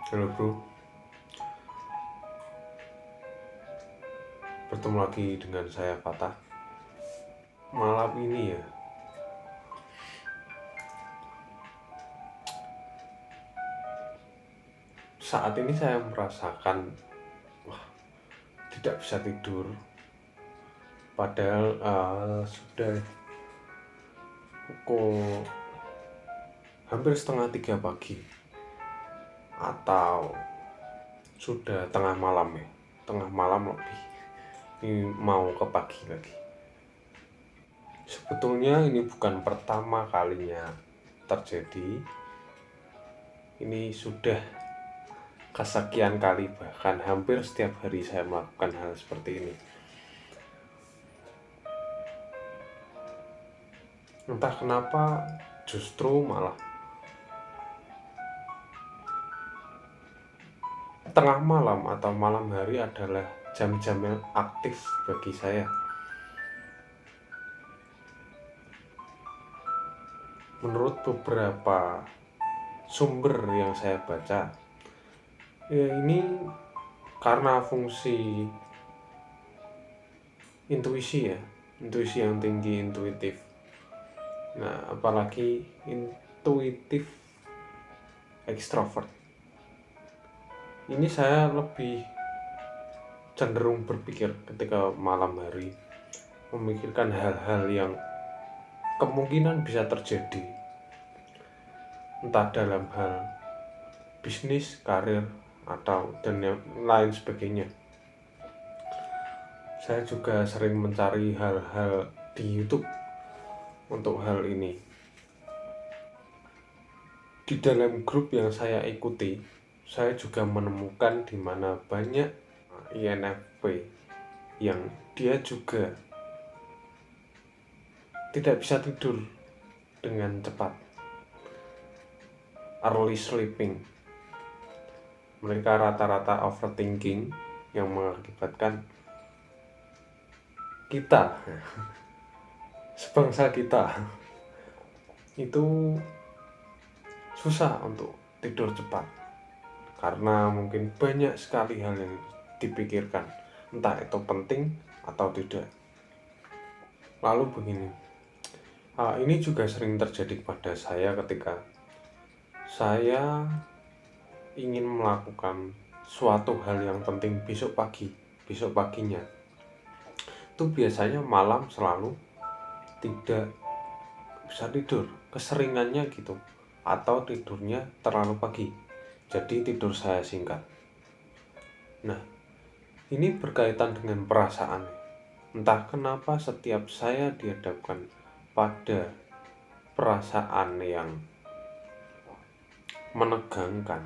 Halo bro, bertemu lagi dengan saya Fatah. Malam ini ya, saat ini saya merasakan tidak bisa tidur. Padahal sudah pukul hampir setengah 3 pagi, atau sudah tengah malam ya, tengah malam lebih. Ini mau ke pagi lagi. Sebetulnya ini bukan pertama kalinya terjadi. Ini sudah kesekian kali, bahkan hampir setiap hari saya melakukan hal seperti ini. Entah kenapa justru malah tengah malam atau malam hari adalah jam-jam yang aktif bagi saya. Menurut beberapa sumber yang saya baca, ya ini karena fungsi intuisi ya, intuisi yang tinggi, intuitif. Nah, apalagi intuitif ekstrovert. Ini saya lebih cenderung berpikir ketika malam hari, memikirkan hal-hal yang kemungkinan bisa terjadi, entah dalam hal bisnis, karir, atau dan yang lain sebagainya. Saya juga sering mencari hal-hal di YouTube untuk hal ini. Di dalam grup yang saya ikuti, saya juga menemukan di mana banyak INFP yang dia juga tidak bisa tidur dengan cepat, early sleeping. Mereka rata-rata overthinking yang mengakibatkan kita, sebangsa kita, itu susah untuk tidur cepat karena mungkin banyak sekali hal yang dipikirkan, entah itu penting atau tidak. Lalu begini, ini juga sering terjadi kepada saya ketika saya ingin melakukan suatu hal yang penting besok paginya. Itu biasanya malam selalu tidak bisa tidur, keseringannya gitu, atau tidurnya terlalu pagi, jadi tidur saya singkat. Nah, ini berkaitan dengan perasaan. Entah kenapa setiap saya dihadapkan pada perasaan yang menegangkan,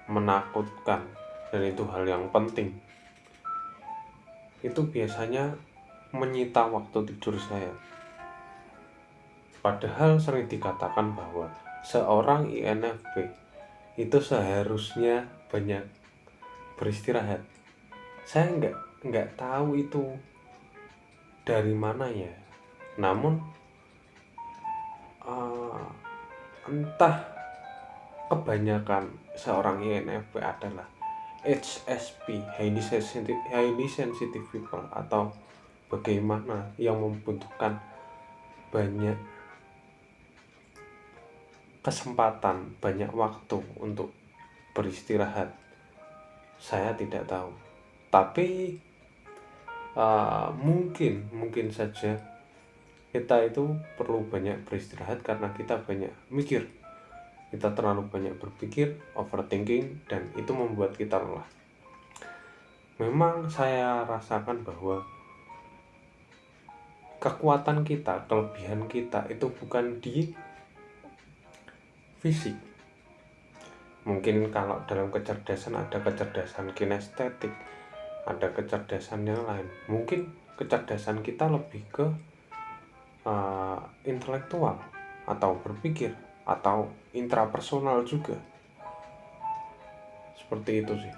menakutkan, dan itu hal yang penting, itu biasanya menyita waktu tidur saya. Padahal sering dikatakan bahwa seorang INFP itu seharusnya banyak beristirahat. Saya nggak tahu itu dari mana ya. Namun entah kebanyakan seorang INFP adalah HSP, highly sensitive people, atau bagaimana yang membutuhkan banyak kesempatan, banyak waktu untuk beristirahat. Saya tidak tahu, tapi mungkin saja kita itu perlu banyak beristirahat karena kita banyak mikir, kita terlalu banyak berpikir, overthinking, dan itu membuat kita lelah. Memang saya rasakan bahwa kekuatan kita, kelebihan kita itu bukan di fisik. Mungkin kalau dalam kecerdasan ada kecerdasan kinestetik, ada kecerdasan yang lain. Mungkin kecerdasan kita lebih ke intelektual atau berpikir atau intrapersonal juga. Seperti itu sih.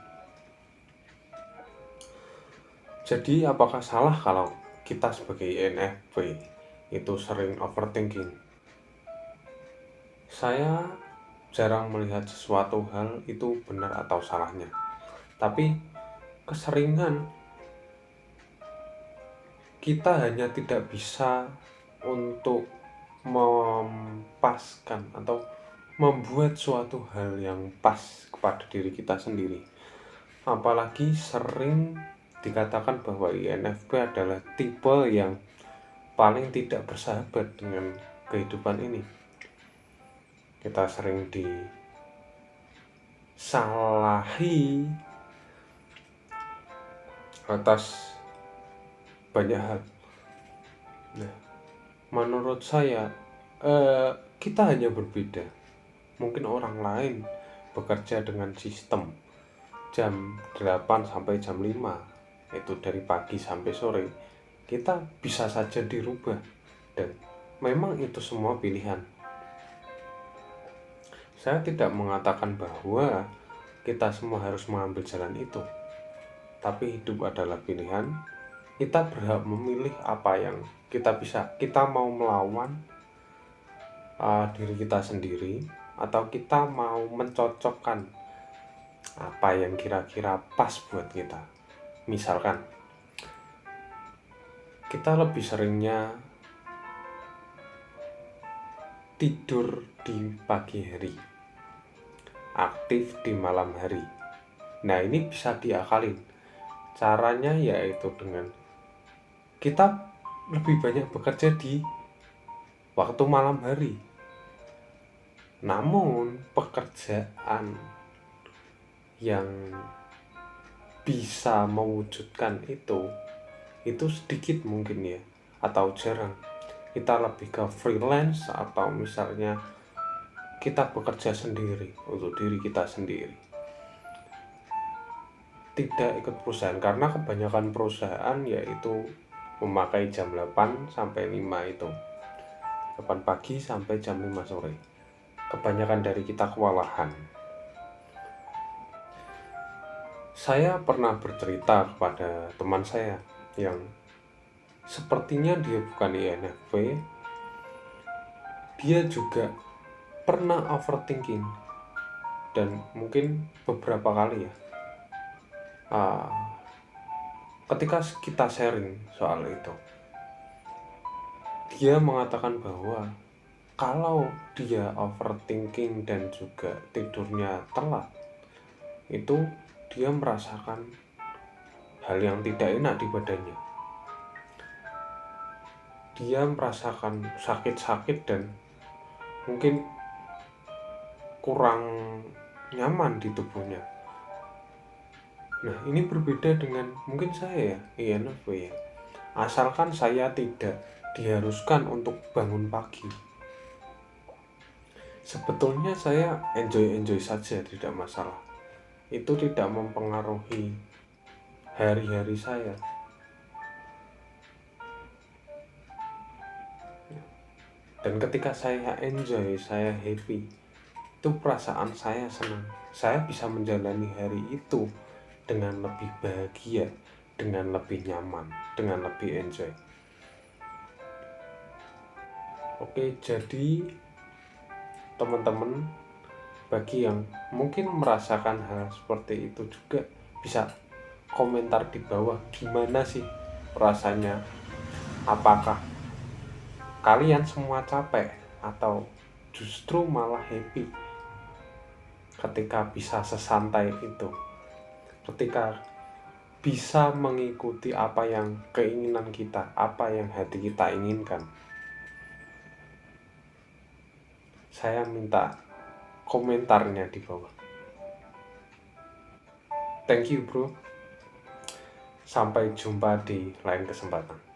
Jadi apakah salah kalau kita sebagai INFP itu sering overthinking? Saya jarang melihat sesuatu hal itu benar atau salahnya. Tapi keseringan kita hanya tidak bisa untuk mempaskan atau membuat suatu hal yang pas kepada diri kita sendiri. Apalagi sering dikatakan bahwa INFP adalah tipe yang paling tidak bersahabat dengan kehidupan ini. Kita sering disalahi atas banyak hal. Nah, menurut saya kita hanya berbeda. Mungkin orang lain bekerja dengan sistem jam 8 sampai jam 5, itu dari pagi sampai sore. Kita bisa saja dirubah, dan memang itu semua pilihan. Saya tidak mengatakan bahwa kita semua harus mengambil jalan itu, tapi hidup adalah pilihan. Kita berhak memilih apa yang kita bisa. Kita mau melawan diri kita sendiri, atau kita mau mencocokkan apa yang kira-kira pas buat kita. Misalkan kita lebih seringnya tidur di pagi hari, aktif di malam hari. Nah, ini bisa diakalin. Caranya yaitu dengan kita lebih banyak bekerja di waktu malam hari. Namun pekerjaan yang bisa mewujudkan itu sedikit mungkin ya, atau jarang. Kita lebih ke freelance, atau misalnya kita bekerja sendiri untuk diri kita sendiri, tidak ikut perusahaan. Karena kebanyakan perusahaan yaitu memakai jam 8 sampai 5 itu, 8 pagi sampai jam 5 sore. Kebanyakan dari kita kewalahan. Saya pernah bercerita kepada teman saya yang sepertinya dia bukan INFP. Dia juga pernah overthinking, dan mungkin beberapa kali ya, ketika kita sharing soal itu, dia mengatakan bahwa kalau dia overthinking dan juga tidurnya telat, itu dia merasakan hal yang tidak enak di badannya. Dia merasakan sakit-sakit dan mungkin kurang nyaman di tubuhnya. Nah, ini berbeda dengan mungkin saya, INFP ya. Asalkan saya tidak diharuskan untuk bangun pagi, sebetulnya saya enjoy saja, tidak masalah. Itu tidak mempengaruhi hari-hari saya. Dan ketika saya enjoy, saya happy, itu perasaan saya senang. Saya bisa menjalani hari itu dengan lebih bahagia, dengan lebih nyaman, dengan lebih enjoy. Oke, jadi teman-teman, bagi yang mungkin merasakan hal seperti itu juga, bisa komentar di bawah gimana sih rasanya. Apakah kalian semua capek atau justru malah happy ketika bisa sesantai itu, ketika bisa mengikuti apa yang keinginan kita, apa yang hati kita inginkan. Saya minta komentarnya di bawah. Thank you bro. Sampai jumpa di lain kesempatan.